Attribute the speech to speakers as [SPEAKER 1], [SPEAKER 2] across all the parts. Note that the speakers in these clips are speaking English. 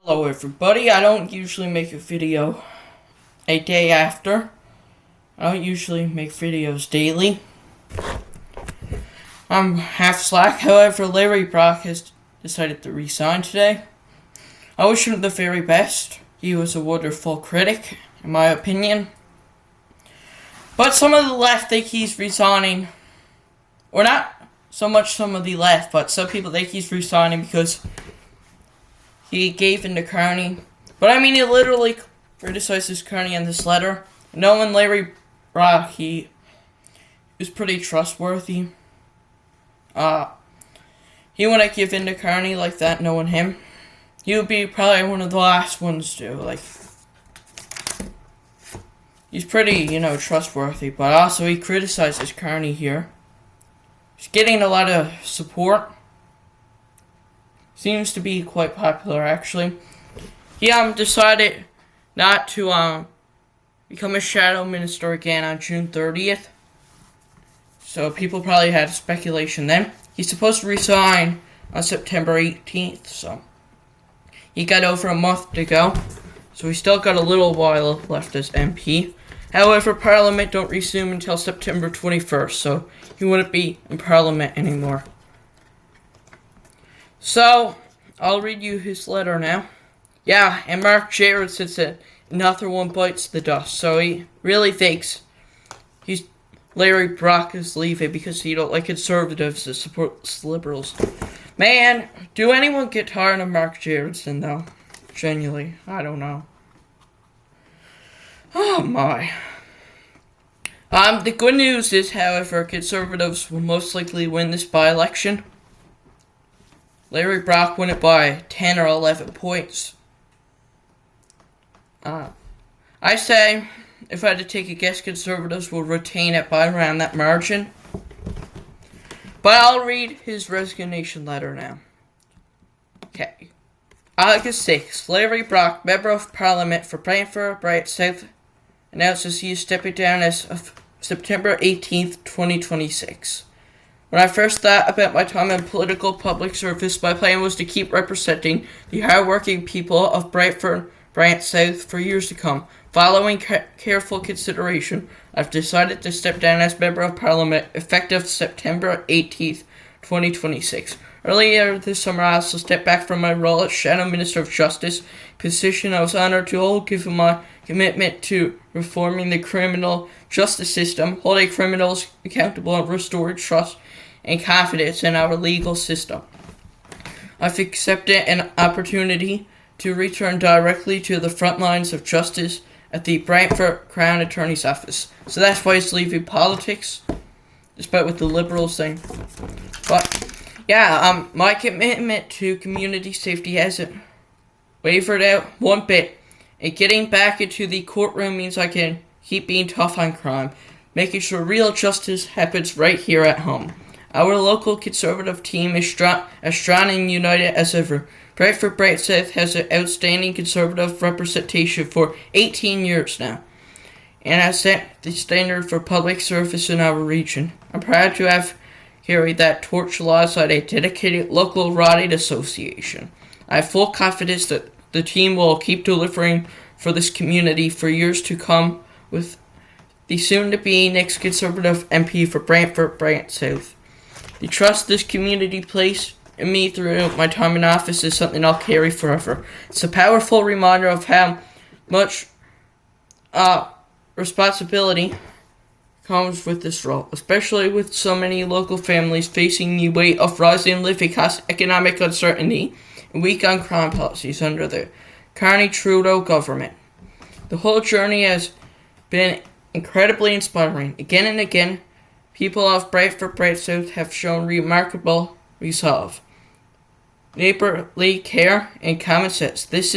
[SPEAKER 1] Hello everybody, I don't usually make a video a day after. I don't usually make videos daily. I'm half slack, however Larry Brock has decided to resign today. I wish him the very best. He was a wonderful critic, in my opinion. But some of the left think he's resigning, or not so much some of the left, but some people think he's resigning because he gave in to Carney. But I mean, he literally criticizes Carney in this letter. Knowing Larry Brock, he was pretty trustworthy. He wouldn't give in to Carney like that, knowing him. He would be probably one of the last ones to, he's pretty, trustworthy, but also he criticizes Carney here. He's getting a lot of support. Seems to be quite popular, actually. He decided not to become a shadow minister again on June 30th. So people probably had speculation then. He's supposed to resign on September 18th, so he got over a month to go. So he's still got a little while left as MP. However, Parliament don't resume until September 21st, so he wouldn't be in Parliament anymore. So, I'll read you his letter now. Yeah, and Mark Gerardson said another one bites the dust, so he really thinks Larry Brock is leaving because he don't like conservatives that support liberals. Man, do anyone get tired of Mark Gerardson, though? Genuinely, I don't know. Oh my. The good news is, however, conservatives will most likely win this by-election. Larry Brock won it by 10 or 11 points. I say, if I had to take a guess, conservatives will retain it by around that margin. But I'll read his resignation letter now. Okay. August 6th, Larry Brock, Member of Parliament for Brantford, Bright South, announces he is stepping down as of September 18th, 2026. When I first thought about my time in political public service, my plan was to keep representing the hard-working people of Brantford, Brant South for years to come. Following careful consideration, I've decided to step down as Member of Parliament effective September 18th, 2026. Earlier this summer, I also stepped back from my role as Shadow Minister of Justice, position I was honored to hold given my commitment to reforming the criminal justice system, holding criminals accountable, and restoring trust and confidence in our legal system. I've accepted an opportunity to return directly to the front lines of justice at the Brantford Crown Attorney's Office. So that's why he's leaving politics, despite what the Liberals think. But yeah, my commitment to community safety hasn't wavered out one bit. And getting back into the courtroom means I can keep being tough on crime, making sure real justice happens right here at home. Our local conservative team is as strong and united as ever. Brantford Bright South has an outstanding conservative representation for 18 years now, and has set the standard for public service in our region. I'm proud to have carried that torch alongside a dedicated local riding association. I have full confidence that the team will keep delivering for this community for years to come with the soon-to-be next Conservative MP for Brantford Brant South. The trust this community placed in me throughout my time in office is something I'll carry forever. It's a powerful reminder of how much responsibility comes with this role, especially with so many local families facing the weight of rising living costs, economic uncertainty, and weak on crime policies under the Carney-Trudeau government. The whole journey has been incredibly inspiring. Again and again, people of Brantford Bright South have shown remarkable resolve, neighborly care, and common sense. This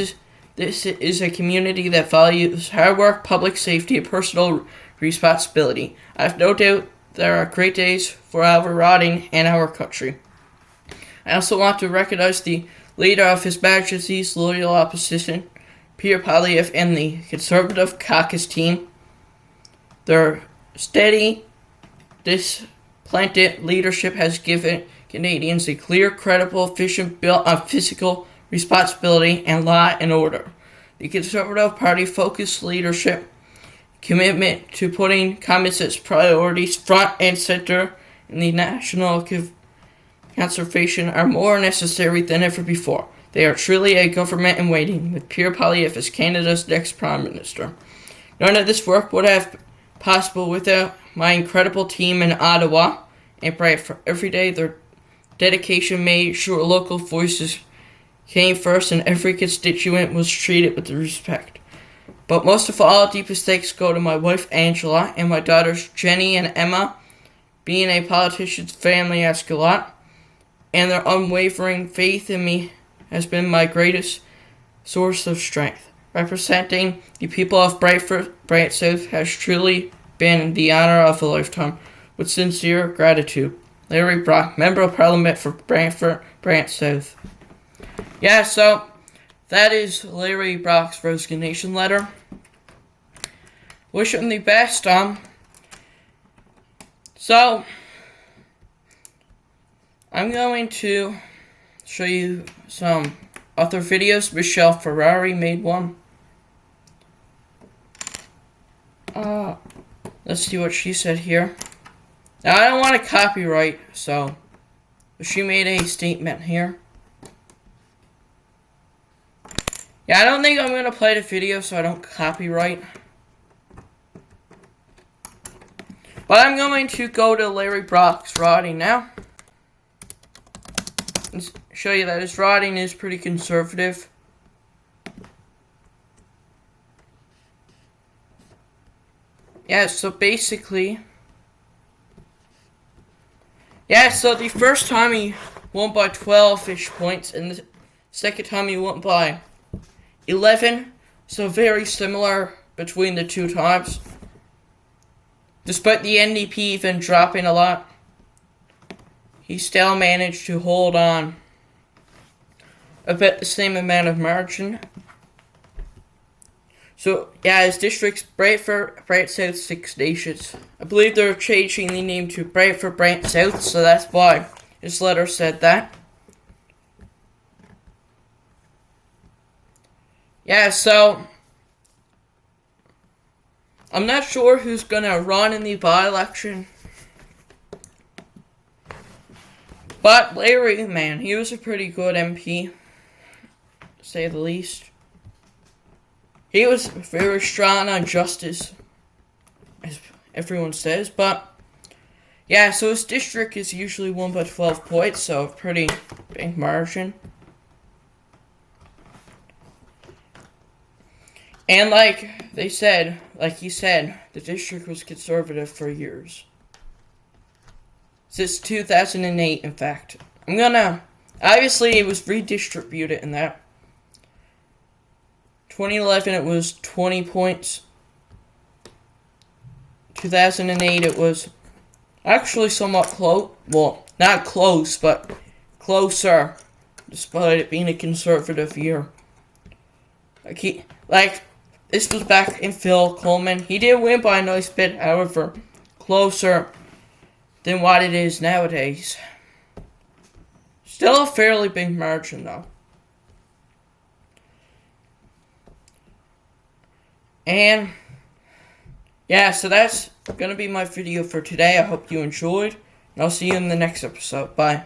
[SPEAKER 1] is a community that values hard work, public safety, and personal responsibility. I have no doubt there are great days for our riding and our country. I also want to recognize the leader of His Majesty's loyal opposition, Peter Poilievre, and the Conservative caucus team. Their steady, displanted leadership has given Canadians a clear, credible vision built on physical responsibility, and law and order. The Conservative Party focused leadership, commitment to putting common sense priorities front and center in the national conservation are more necessary than ever before. They are truly a government in waiting, with Pierre Poilievre as Canada's next Prime Minister. None of this work would have been possible without my incredible team in Ottawa and Brantford. Every day their dedication made sure local voices came first and every constituent was treated with respect. But most of all, deepest thanks go to my wife Angela and my daughters Jenny and Emma. Being a politician's family asks a lot, and their unwavering faith in me has been my greatest source of strength. Representing the people of Brantford, Brant South has truly been the honor of a lifetime. With sincere gratitude, Larry Brock, Member of Parliament for Brantford, Brant South. Yeah, so that is Larry Brock's resignation letter. Wish him the best. So I'm going to show you some other videos. Michelle Ferrari made one. Let's see what she said here. Now, I don't want to copyright, so she made a statement here. Yeah, I don't think I'm going to play the video so I don't copyright. But I'm going to go to Larry Brock's writing now. And show you that his writing is pretty conservative. Yeah, so basically... Yeah, so the first time he won by 12-ish points, and the second time he won by 11. So very similar between the two times. Despite the NDP even dropping a lot, he still managed to hold on about the same amount of margin. So, yeah, his district's Brantford, Brant South, Six Nations. I believe they're changing the name to Brantford, Brant South, so that's why his letter said that. Yeah, so I'm not sure who's gonna run in the by-election. But Larry, man, he was a pretty good MP, to say the least. He was very strong on justice, as everyone says, but yeah, so his district is usually won by 12 points, so a pretty big margin. And like they said, like he said, the district was conservative for years. Since 2008, in fact. Obviously it was redistributed in that. 2011 it was 20 points. 2008 it was actually somewhat close. Well, not close, but closer. Despite it being a conservative year. This was back in Phil Coleman. He did win by a nice bit, however, closer than what it is nowadays. Still a fairly big margin, though. And yeah, so that's gonna be my video for today. I hope you enjoyed, and I'll see you in the next episode. Bye.